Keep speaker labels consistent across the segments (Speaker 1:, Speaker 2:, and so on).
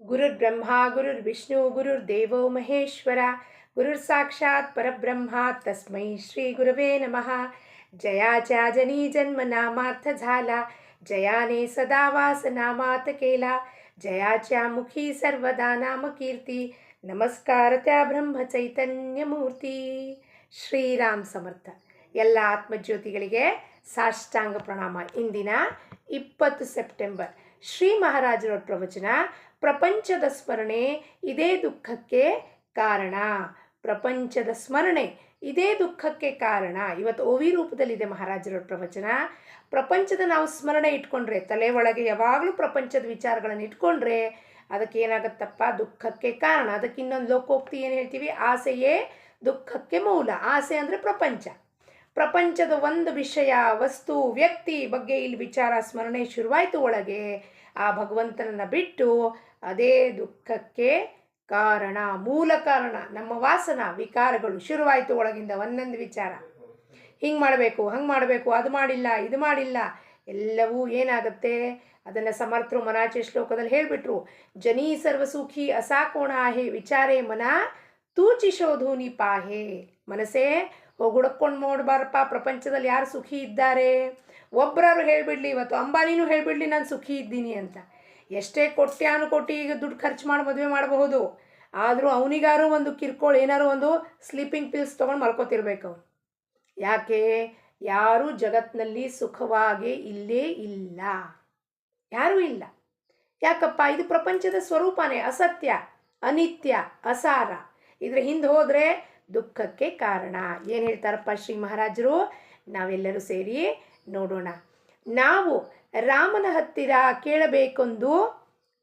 Speaker 1: गुरुर्ब्रह्मा गुरुर्विष्णु गुरुर्देवो महेश्वर गुरुर्साक्षात् परब्रह्मा तस्मै श्री गुरवे नमः. जयाच्या जनी जन्म नामार्थ झाला, जयाने सदा वास नामात केला, जयाच्या मुखी सर्वदा नाम कीर्ती, नमस्कार त्या ಬ್ರಹ್ಮಚೈತನ್ಯ ಮೂರ್ತಿ. ಶ್ರೀರಾಮ್ ಸಮರ್ಥ. ಎಲ್ಲ ಆತ್ಮಜ್ಯೋತಿಗಳಿಗೆ ಸಾಷ್ಟಾಂಗ ಪ್ರಣಾಮ. ಇಂದಿನ 20 ಸೆಪ್ಟೆಂಬರ್ ಶ್ರೀ ಮಹಾರಾಜರ ಪ್ರವಚನ. ಪ್ರಪಂಚದ ಸ್ಮರಣೆ ಇದೇ ದುಃಖಕ್ಕೆ ಕಾರಣ. ಪ್ರಪಂಚದ ಸ್ಮರಣೆ ಇದೇ ದುಃಖಕ್ಕೆ ಕಾರಣ. ಇವತ್ತು ಓವಿ ರೂಪದಲ್ಲಿದೆ ಮಹಾರಾಜರ ಪ್ರವಚನ. ಪ್ರಪಂಚದ ನಾವು ಸ್ಮರಣೆ ಇಟ್ಕೊಂಡ್ರೆ, ತಲೆ ಒಳಗೆ ಯಾವಾಗಲೂ ಪ್ರಪಂಚದ ವಿಚಾರಗಳನ್ನು ಇಟ್ಕೊಂಡ್ರೆ ಅದಕ್ಕೆ ಏನಾಗತ್ತಪ್ಪ, ದುಃಖಕ್ಕೆ ಕಾರಣ. ಅದಕ್ಕೆ ಇನ್ನೊಂದು ಲೋಕೋಕ್ತಿ ಏನು ಹೇಳ್ತೀವಿ, ಆಸೆಯೇ ದುಃಖಕ್ಕೆ ಮೂಲ. ಆಸೆ ಅಂದರೆ ಪ್ರಪಂಚ. ಪ್ರಪಂಚದ ಒಂದು ವಿಷಯ, ವಸ್ತು, ವ್ಯಕ್ತಿ ಬಗ್ಗೆ ಇಲ್ಲಿ ವಿಚಾರ ಸ್ಮರಣೆ ಶುರುವಾಯಿತು ಒಳಗೆ, ಆ ಭಗವಂತನನ್ನು ಬಿಟ್ಟು ಅದೇ ದುಃಖಕ್ಕೆ ಕಾರಣ, ಮೂಲ ಕಾರಣ. ನಮ್ಮ ವಾಸನ ವಿಕಾರಗಳು ಶುರುವಾಯಿತು ಒಳಗಿಂದ ಒಂದೊಂದು ವಿಚಾರ. ಹಿಂಗೆ ಮಾಡಬೇಕು, ಹಂಗೆ ಮಾಡಬೇಕು, ಅದು ಮಾಡಿಲ್ಲ, ಇದು ಮಾಡಿಲ್ಲ, ಎಲ್ಲವೂ ಏನಾಗುತ್ತೆ. ಅದನ್ನು ಸಮರ್ಥರು ಮನಾಚೆ ಶ್ಲೋಕದಲ್ಲಿ ಹೇಳಿಬಿಟ್ರು. ಜನಿ ಸರ್ವಸುಖಿ ಅಸಾಕೋಣ ಆಹೆ, ವಿಚಾರೇ ಮನ ತೂಚಿ ಶೋಧೂನಿ ಪಾಹೆ. ಮನಸ್ಸೇ ಹುಡುಕೊಂಡು ನೋಡಬಾರಪ್ಪ, ಪ್ರಪಂಚದಲ್ಲಿ ಯಾರು ಸುಖಿ ಇದ್ದಾರೆ. ಒಬ್ಬರಾರು ಹೇಳಿಬಿಡ್ಲಿ, ಇವತ್ತು ಅಂಬಾನಿನೂ ಹೇಳಿಬಿಡ್ಲಿ ನಾನು ಸುಖಿ ಇದ್ದೀನಿ ಅಂತ. ಎಷ್ಟೇ ಕೋಟಿ ಈಗ ದುಡ್ಡು ಖರ್ಚು ಮಾಡಿ ಮದುವೆ ಮಾಡಬಹುದು, ಆದರೂ ಅವನಿಗಾರು ಒಂದು ಕಿರ್ಕೋಳು, ಏನಾರು ಒಂದು ಸ್ಲೀಪಿಂಗ್ ಪಿಲ್ಸ್ ತೊಗೊಂಡು ಮಲ್ಕೋತಿರ್ಬೇಕು ಅವನು. ಯಾಕೆ? ಯಾರೂ ಜಗತ್ತಿನಲ್ಲಿ ಸುಖವಾಗಿ ಇಲ್ಲೇ ಇಲ್ಲ, ಯಾರೂ ಇಲ್ಲ. ಯಾಕಪ್ಪ? ಇದು ಪ್ರಪಂಚದ ಸ್ವರೂಪನೇ ಅಸತ್ಯ, ಅನಿತ್ಯ, ಅಸಾರ. ಇದ್ರ ಹಿಂದೆ ಹೋದರೆ ದುಃಖಕ್ಕೆ ಕಾರಣ. ಏನು ಹೇಳ್ತಾರಪ್ಪ ಶ್ರೀ ಮಹಾರಾಜರು? ನಾವೆಲ್ಲರೂ ಸೇರಿ ನೋಡೋಣ. ನಾವು ರಾಮನ ಹತ್ತಿರ ಕೇಳಬೇಕೆಂದು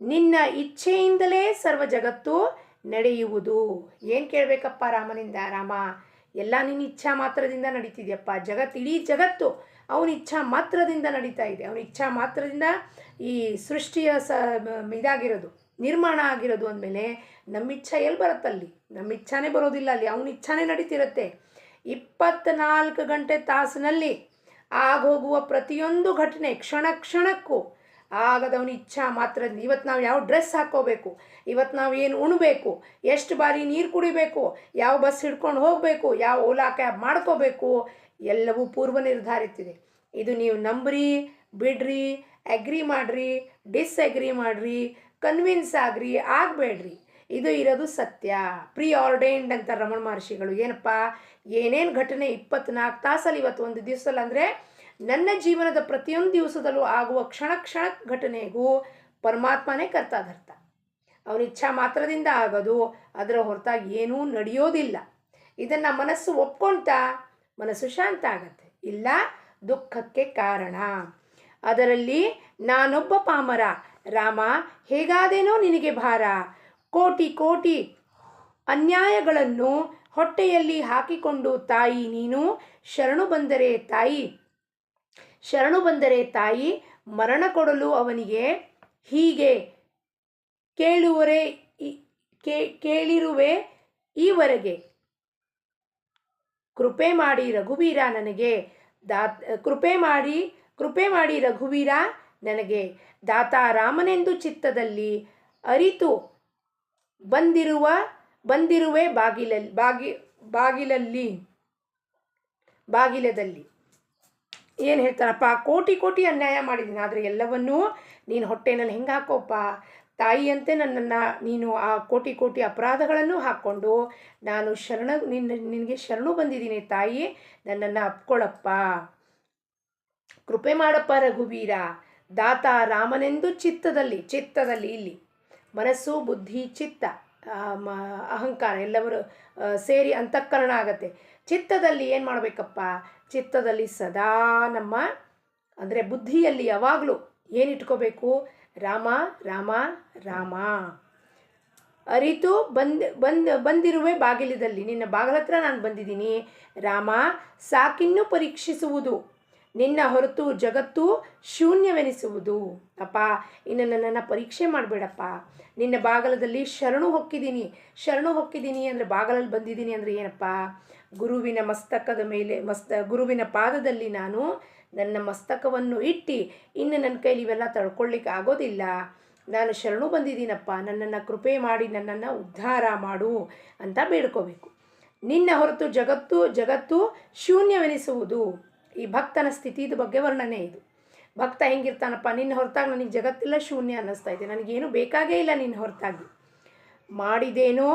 Speaker 1: ನಿನ್ನ ಇಚ್ಛೆಯಿಂದಲೇ ಸರ್ವ ಜಗತ್ತು ನಡೆಯುವುದು. ಏನು ಕೇಳಬೇಕಪ್ಪ ರಾಮನಿಂದ? ರಾಮ, ಎಲ್ಲ ನಿನ್ನ ಇಚ್ಛಾ ಮಾತ್ರದಿಂದ ನಡೀತಿದೆಯಪ್ಪ. ಇಡೀ ಜಗತ್ತು ಅವನ ಇಚ್ಛಾ ಮಾತ್ರದಿಂದ ನಡೀತಾ ಇದೆ. ಅವನ ಇಚ್ಛಾ ಮಾತ್ರದಿಂದ ಈ ಸೃಷ್ಟಿಯ ಇದಾಗಿರೋದು, ನಿರ್ಮಾಣ ಆಗಿರೋದು ಅಂದಮೇಲೆ ನಮ್ಮ ಇಚ್ಛಾ ಎಲ್ಲಿ ಬರುತ್ತಲ್ಲಿ? ನಮ್ಮ ಇಚ್ಛಾನೇ ಬರೋದಿಲ್ಲ ಅಲ್ಲಿ, ಅವನ ಇಚ್ಛಾನೇ ನಡೀತಿರುತ್ತೆ. 24 ಗಂಟೆ ತಾಸಿನಲ್ಲಿ ಆಗೋಗುವ ಪ್ರತಿಯೊಂದು ಘಟನೆ ಕ್ಷಣ ಕ್ಷಣಕ್ಕೂ ಆಗದವನ ಇಚ್ಛಾ ಮಾತ್ರ. ಇವತ್ತು ನಾವು ಯಾವ ಡ್ರೆಸ್ ಹಾಕ್ಕೋಬೇಕು, ಇವತ್ತು ನಾವು ಏನು ಉಣಬೇಕು, ಎಷ್ಟು ಬಾರಿ ನೀರು ಕುಡಿಬೇಕು, ಯಾವ ಬಸ್ ಹಿಡ್ಕೊಂಡು ಹೋಗಬೇಕು, ಯಾವ ಓಲಾ ಕ್ಯಾಬ್ ಮಾಡ್ಕೋಬೇಕು, ಎಲ್ಲವೂ ಪೂರ್ವ ನಿರ್ಧಾರಿತಿದೆ. ಇದು ನೀವು ನಂಬ್ರಿ ಬಿಡ್ರಿ, ಅಗ್ರಿ ಮಾಡಿರಿ, ಡಿಸ್ಅಗ್ರಿ ಮಾಡಿರಿ, ಕನ್ವಿನ್ಸ್ ಆಗ್ರಿ, ಆಗಬೇಡ್ರಿ, ಇದು ಇರೋದು ಸತ್ಯ. ಪ್ರೀ ಆರ್ಡೈನ್ಡ್ ಅಂತ ರಮಣ ಮಹರ್ಷಿಗಳು. ಏನಪ್ಪ, ಏನೇನು ಘಟನೆ 24 ತಾಸಲ್ಲಿ, ಇವತ್ತು ಒಂದು ದಿವಸದಲ್ಲಿ ಅಂದರೆ ನನ್ನ ಜೀವನದ ಪ್ರತಿಯೊಂದು ದಿವಸದಲ್ಲೂ ಆಗುವ ಕ್ಷಣ ಕ್ಷಣ ಘಟನೆಗೂ ಪರಮಾತ್ಮನೇ ಕರ್ತಾಧರ್ತ. ಅವನ ಇಚ್ಛಾ ಮಾತ್ರದಿಂದ ಆಗೋದು, ಅದರ ಹೊರತಾಗಿ ಏನೂ ನಡೆಯೋದಿಲ್ಲ. ಇದನ್ನು ಮನಸ್ಸು ಒಪ್ಕೊಳ್ತಾ ಮನಸ್ಸು ಶಾಂತ ಆಗತ್ತೆ. ಇಲ್ಲ, ದುಃಖಕ್ಕೆ ಕಾರಣ. ಅದರಲ್ಲಿ ನಾನೊಬ್ಬ ಪಾಮರ, ರಾಮ ಹೇಗಾದೇನೋ ನಿನಗೆ ಭಾರ. ಕೋಟಿ ಕೋಟಿ ಅನ್ಯಾಯಗಳನ್ನು ಹೊಟ್ಟೆಯಲ್ಲಿ ಹಾಕಿಕೊಂಡು ತಾಯಿ ನೀನು ಶರಣು ಬಂದರೆ ತಾಯಿ, ಶರಣು ಬಂದರೆ ತಾಯಿ ಮರಣ ಕೊಡಲು ಅವನಿಗೆ ಹೀಗೆ ಕೇಳಿರುವೆ ಈವರೆಗೆ. ಕೃಪೆ ಮಾಡಿ ರಘುವೀರ ನನಗೆ, ಕೃಪೆ ಮಾಡಿ ರಘುವೀರ ನನಗೆ, ದಾತ ರಾಮನೆಂದು ಚಿತ್ತದಲ್ಲಿ ಅರಿತು ಬಂದಿರುವೆ ಬಾಗಿಲದಲ್ಲಿ. ಏನು ಹೇಳ್ತಾರಪ್ಪ? ಕೋಟಿ ಕೋಟಿ ಅನ್ಯಾಯ ಮಾಡಿದ್ದೀನಿ, ಆದರೆ ಎಲ್ಲವನ್ನೂ ನೀನು ಹೊಟ್ಟೆನಲ್ಲಿ ಹೆಂಗೆ ಹಾಕೋಪ್ಪ? ತಾಯಿಯಂತೆ ನನ್ನನ್ನು ನೀನು ಆ ಕೋಟಿ ಕೋಟಿ ಅಪರಾಧಗಳನ್ನು ಹಾಕ್ಕೊಂಡು ನಾನು ನಿನಗೆ ಶರಣು ಬಂದಿದ್ದೀನಿ ತಾಯಿ, ನನ್ನನ್ನು ಅಪ್ಕೊಳ್ಳಪ್ಪ, ಕೃಪೆ ಮಾಡಪ್ಪ ರಘುವೀರ. ದಾತ ರಾಮನೆಂದು ಚಿತ್ತದಲ್ಲಿ ಇಲ್ಲಿ ಮನಸ್ಸು, ಬುದ್ಧಿ, ಚಿತ್ತ, ಅಹಂಕಾರ ಎಲ್ಲವರು ಸೇರಿ ಅಂತಃಕರಣ ಆಗತ್ತೆ. ಚಿತ್ತದಲ್ಲಿ ಏನು ಮಾಡಬೇಕಪ್ಪ? ಚಿತ್ತದಲ್ಲಿ ಸದಾ ನಮ್ಮ ಅಂದರೆ ಬುದ್ಧಿಯಲ್ಲಿ ಯಾವಾಗಲೂ ಏನಿಟ್ಕೋಬೇಕು? ರಾಮ ರಾಮ ರಾಮ. ಅರಿತು ಬಂದಿರುವೆ ಬಾಗಿಲದಲ್ಲಿ, ನಿನ್ನ ಬಾಗಿಲ ಹತ್ರ ನಾನು ಬಂದಿದ್ದೀನಿ ರಾಮ, ಸಾಕಿನ್ನೂ ಪರೀಕ್ಷಿಸುವುದು, ನಿನ್ನ ಹೊರತು ಜಗತ್ತು ಶೂನ್ಯವೆನಿಸುವುದು. ಅಪ್ಪ, ಇನ್ನು ನನ್ನನ್ನು ಪರೀಕ್ಷೆ ಮಾಡಬೇಡಪ್ಪ, ನಿನ್ನ ಬಾಗಲದಲ್ಲಿ ಶರಣು ಹೊಕ್ಕಿದ್ದೀನಿ ಅಂದರೆ ಬಾಗಲಲ್ಲಿ ಬಂದಿದ್ದೀನಿ ಅಂದರೆ ಏನಪ್ಪ? ಗುರುವಿನ ಮಸ್ತಕದ ಮೇಲೆ ಗುರುವಿನ ಪಾದದಲ್ಲಿ ನಾನು ನನ್ನ ಮಸ್ತಕವನ್ನು ಇಟ್ಟು, ಇನ್ನು ನನ್ನ ಕೈಲಿ ಇವೆಲ್ಲ ತಡ್ಕೊಳ್ಳಿಕ್ಕೆ ಆಗೋದಿಲ್ಲ. ನಾನು ಶರಣು ಬಂದಿದ್ದೀನಪ್ಪ, ನನ್ನನ್ನು ಕೃಪೆ ಮಾಡಿ ನನ್ನನ್ನು ಉದ್ಧಾರ ಮಾಡು ಅಂತ ಬೇಡ್ಕೋಬೇಕು. ನಿನ್ನ ಹೊರತು ಜಗತ್ತು ಶೂನ್ಯವೆನಿಸುವುದು. ಈ ಭಕ್ತನ ಸ್ಥಿತಿದ ಬಗ್ಗೆ ವರ್ಣನೆ ಇದು. ಭಕ್ತ ಹೆಂಗಿರ್ತಾನಪ್ಪ, ನಿನ್ನ ಹೊರತಾಗಿ ನನಗೆ ಜಗತ್ತೆಲ್ಲ ಶೂನ್ಯ ಅನ್ನಿಸ್ತಾ ಇದೆ, ನನಗೇನು ಬೇಕಾಗೇ ಇಲ್ಲ ನಿನ್ನ ಹೊರತಾಗಿ. ಮಾಡಿದೇನೋ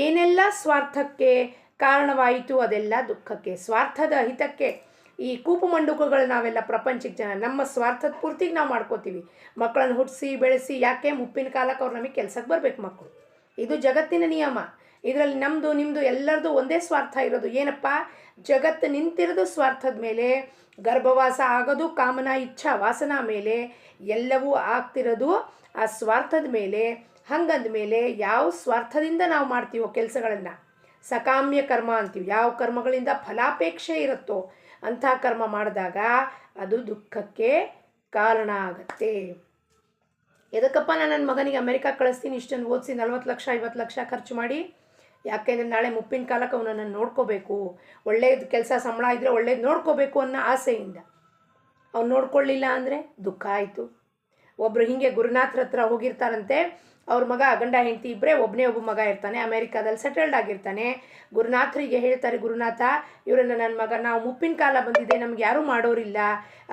Speaker 1: ಏನೆಲ್ಲ ಸ್ವಾರ್ಥಕ್ಕೆ ಕಾರಣವಾಯಿತು ಅದೆಲ್ಲ ದುಃಖಕ್ಕೆ. ಸ್ವಾರ್ಥದ ಹಿತಕ್ಕೆ ಈ ಕೂಪು ಮಂಡುಕಗಳು ನಾವೆಲ್ಲ ಪ್ರಪಂಚಕ್ಕೆ ಜನ ನಮ್ಮ ಸ್ವಾರ್ಥದ ಪೂರ್ತಿಗೆ ನಾವು ಮಾಡ್ಕೋತೀವಿ. ಮಕ್ಕಳನ್ನು ಹುಟ್ಟಿಸಿ ಬೆಳೆಸಿ, ಯಾಕೆ ಮುಪ್ಪಿನ ಕಾಲಕ್ಕೆ ಅವ್ರು ನಮಗೆ ಕೆಲ್ಸಕ್ಕೆ ಬರಬೇಕು ಮಕ್ಕಳು. ಇದು ಜಗತ್ತಿನ ನಿಯಮ. ಇದರಲ್ಲಿ ನಮ್ಮದು ನಿಮ್ಮದು ಎಲ್ಲರದು ಒಂದೇ ಸ್ವಾರ್ಥ ಇರೋದು. ಏನಪ್ಪ, ಜಗತ್ತು ನಿಂತಿರೋದು ಸ್ವಾರ್ಥದ ಮೇಲೆ, ಗರ್ಭವಾಸ ಆಗೋದು ಕಾಮನಾ ಇಚ್ಛಾ ವಾಸನಾ ಮೇಲೆ, ಎಲ್ಲವೂ ಆಗ್ತಿರೋದು ಆ ಸ್ವಾರ್ಥದ ಮೇಲೆ. ಹಂಗಂದ ಮೇಲೆ ಯಾವ ಸ್ವಾರ್ಥದಿಂದ ನಾವು ಮಾಡ್ತೀವೋ ಕೆಲಸಗಳನ್ನು, ಸಕಾಮ್ಯ ಕರ್ಮ ಅಂತೀವಿ, ಯಾವ ಕರ್ಮಗಳಿಂದ ಫಲಾಪೇಕ್ಷೆ ಇರುತ್ತೋ ಅಂಥ ಕರ್ಮ ಮಾಡಿದಾಗ ಅದು ದುಃಖಕ್ಕೆ ಕಾರಣ ಆಗತ್ತೆ. ಎದಕ್ಕಪ್ಪ ನಾನು ನನ್ನ ಮಗನಿಗೆ ಅಮೆರಿಕಕ್ಕೆ ಕಳಿಸ್ತೀನಿ, ಇಷ್ಟನ್ನು ಓದಿಸಿ 40 ಲಕ್ಷ 50 ಲಕ್ಷ ಖರ್ಚು ಮಾಡಿ? ಯಾಕೆಂದರೆ ನಾಳೆ ಮುಪ್ಪಿನ ಕಾಲಕ್ಕೆ ಅವನನ್ನು ನೋಡ್ಕೋಬೇಕು, ಒಳ್ಳೇದು ಕೆಲಸ ಸಂಬಳ ಇದ್ದರೆ ಒಳ್ಳೇದು ನೋಡ್ಕೋಬೇಕು ಅನ್ನೋ ಆಸೆಯಿಂದ. ಅವ್ನು ನೋಡ್ಕೊಳ್ಳಿಲ್ಲ ಅಂದರೆ ದುಃಖ ಆಯಿತು. ಒಬ್ಬರು ಹೀಗೆ ಗುರುನಾಥ್ರ ಹತ್ರ ಹೋಗಿರ್ತಾರಂತೆ. ಅವ್ರ ಮಗ ಗಂಡ ಹೆಂಡತಿ ಇಬ್ಬರೇ, ಒಬ್ಬ ಮಗ ಇರ್ತಾನೆ, ಅಮೇರಿಕಾದಲ್ಲಿ ಸೆಟಲ್ಡ್ ಆಗಿರ್ತಾನೆ. ಗುರುನಾಥರಿಗೆ ಹೇಳ್ತಾರೆ, ಗುರುನಾಥ ಇವರನ್ನು ನನ್ನ ಮಗ, ನಾವು ಮುಪ್ಪಿನ ಕಾಲ ಬಂದಿದೆ, ನಮ್ಗೆ ಯಾರೂ ಮಾಡೋರಿಲ್ಲ,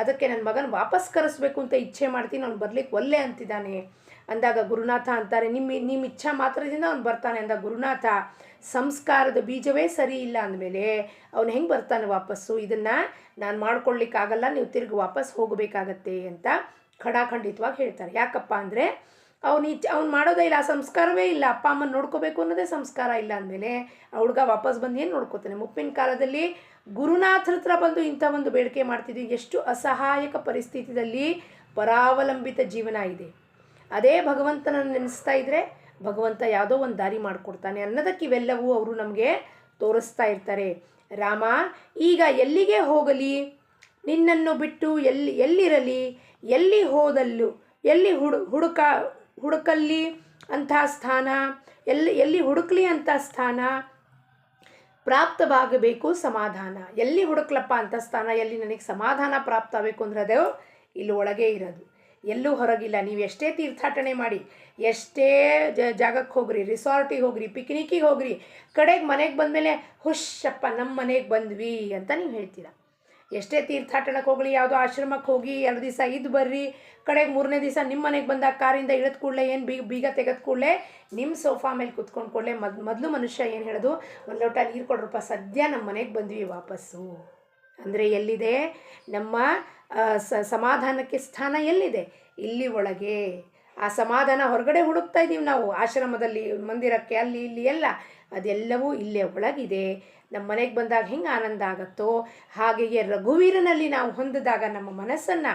Speaker 1: ಅದಕ್ಕೆ ನನ್ನ ಮಗನ ವಾಪಸ್ ಕರೆಸ್ಬೇಕು ಅಂತ ಇಚ್ಛೆ ಮಾಡ್ತೀನಿ, ಅವ್ನು ಬರ್ಲಿಕ್ಕೆ ಒಲ್ಲೆ ಅಂತಿದ್ದಾನೆ. ಅಂದಾಗ ಗುರುನಾಥ ಅಂತಾರೆ, ನಿಮ್ಮ ಇಚ್ಛಾ ಮಾತ್ರದಿಂದ ಅವ್ನು ಬರ್ತಾನೆ. ಅಂದಾಗ ಗುರುನಾಥ, ಸಂಸ್ಕಾರದ ಬೀಜವೇ ಸರಿ ಇಲ್ಲ ಅಂದಮೇಲೆ ಅವ್ನು ಹೆಂಗೆ ಬರ್ತಾನೆ ವಾಪಸ್ಸು? ಇದನ್ನು ನಾನು ಮಾಡ್ಕೊಳ್ಳಿಕ್ಕಾಗಲ್ಲ, ನೀವು ವಾಪಸ್ ಹೋಗಬೇಕಾಗತ್ತೆ ಅಂತ ಖಡಾಖಂಡಿತವಾಗಿ ಹೇಳ್ತಾರೆ. ಯಾಕಪ್ಪ ಅಂದರೆ ಅವ್ನು ಮಾಡೋದೇ ಇಲ್ಲ, ಆ ಸಂಸ್ಕಾರವೇ ಇಲ್ಲ. ಅಪ್ಪ ಅಮ್ಮನ ನೋಡ್ಕೋಬೇಕು ಅನ್ನೋದೇ ಸಂಸ್ಕಾರ ಇಲ್ಲ ಅಂದಮೇಲೆ ಆ ಹುಡುಗ ವಾಪಸ್ ಬಂದು ಏನು ನೋಡ್ಕೋತಾನೆ? ಮುಪ್ಪಿನ ಕಾಲದಲ್ಲಿ ಗುರುನಾಥರ ಹತ್ರ ಬಂದು ಇಂಥ ಒಂದು ಬೇಡಿಕೆ ಮಾಡ್ತಿದ್ವಿ. ಎಷ್ಟು ಅಸಹಾಯಕ ಪರಿಸ್ಥಿತಿಯಲ್ಲಿ ಪರಾವಲಂಬಿತ ಜೀವನ ಇದೆ. ಅದೇ ಭಗವಂತನನ್ನು ನೆನೆಸ್ತಾ ಇದ್ದರೆ ಭಗವಂತ ಯಾವುದೋ ಒಂದು ದಾರಿ ಮಾಡಿಕೊಡ್ತಾನೆ ಅನ್ನೋದಕ್ಕೆ ಇವೆಲ್ಲವೂ ಅವರು ನಮಗೆ ತೋರಿಸ್ತಾ ಇರ್ತಾರೆ. ರಾಮ ಈಗ ಎಲ್ಲಿಗೆ ಹೋಗಲಿ, ನಿನ್ನನ್ನು ಬಿಟ್ಟು ಎಲ್ಲಿರಲಿ, ಎಲ್ಲಿ ಹೋದಲ್ಲೂ, ಎಲ್ಲಿ ಹುಡುಕಲ್ಲಿ ಅಂಥ ಸ್ಥಾನ, ಎಲ್ಲಿ ಹುಡುಕ್ಲಿ ಅಂಥ ಸ್ಥಾನ, ಪ್ರಾಪ್ತವಾಗಬೇಕು ಸಮಾಧಾನ. ಎಲ್ಲಿ ಹುಡುಕ್ಲಪ್ಪ ಅಂಥ ಸ್ಥಾನ, ಎಲ್ಲಿ ನನಗೆ ಸಮಾಧಾನ ಪ್ರಾಪ್ತ ಆಗಬೇಕು ಅಂದರೆ ಅದು ಇಲ್ಲಿ ಒಳಗೆ ಇರೋದು, ಎಲ್ಲೂ ಹೊರಗಿಲ್ಲ. ನೀವು ಎಷ್ಟೇ ತೀರ್ಥಾಟನೆ ಮಾಡಿ, ಎಷ್ಟೇ ಜಾಗಕ್ಕೆ ಹೋಗ್ರಿ, ರಿಸಾರ್ಟಿಗೆ ಹೋಗ್ರಿ, ಪಿಕ್ನಿಕ್ಕಿಗೆ ಹೋಗ್ರಿ, ಕಡೆಗೆ ಮನೆಗೆ ಬಂದಮೇಲೆ ಹುಷಪ್ಪ ನಮ್ಮ ಮನೆಗೆ ಬಂದ್ವಿ ಅಂತ ನೀವು ಹೇಳ್ತೀರ. ಎಷ್ಟೇ ತೀರ್ಥಾಟನಕ್ಕೆ ಹೋಗಲಿ, ಯಾವುದೋ ಆಶ್ರಮಕ್ಕೆ ಹೋಗಿ 2 ದಿವಸ ಇದ್ದು ಬರ್ರಿ, ಕಡೆಗೆ 3ನೇ ದಿವಸ ನಿಮ್ಮ ಮನೆಗೆ ಬಂದಾಗ ಕಾರಿಂದ ಇಳಿದ ಕೂಡಲೇ ಏನು ಬೀಗ ತೆಗೆದ ಕೂಡಲೇ ನಿಮ್ಮ ಸೋಫಾ ಮೇಲೆ ಕುತ್ಕೊಂಡು ಕೂಡಲೇ ಮೊದಲು ಮನುಷ್ಯ ಏನು ಹೇಳೋದು, ಒಂದು ಲೋಟ ನೀರು ಕೊಡ್ರಪ್ಪ, ಸದ್ಯ ನಮ್ಮ ಮನೆಗೆ ಬಂದ್ವಿ ವಾಪಸ್ಸು. ಅಂದರೆ ಎಲ್ಲಿದೆ ನಮ್ಮ ಸಮಾಧಾನಕ್ಕೆ ಸ್ಥಾನ? ಎಲ್ಲಿದೆ? ಇಲ್ಲಿ ಒಳಗೆ. ಆ ಸಮಾಧಾನ ಹೊರಗಡೆ ಹುಡುಕ್ತಾ ಇದ್ದೀವಿ ನಾವು, ಆಶ್ರಮದಲ್ಲಿ, ಮಂದಿರಕ್ಕೆ, ಅಲ್ಲಿ ಇಲ್ಲಿ ಎಲ್ಲ, ಅದೆಲ್ಲವೂ ಇಲ್ಲೇ ಒಳಗಿದೆ. ನಮ್ಮ ಮನೆಗೆ ಬಂದಾಗ ಹೆಂಗೆ ಆನಂದ ಆಗುತ್ತೋ ಹಾಗೆಯೇ ರಘುವೀರನಲ್ಲಿ ನಾವು ಹೊಂದಿದಾಗ ನಮ್ಮ ಮನಸ್ಸನ್ನು,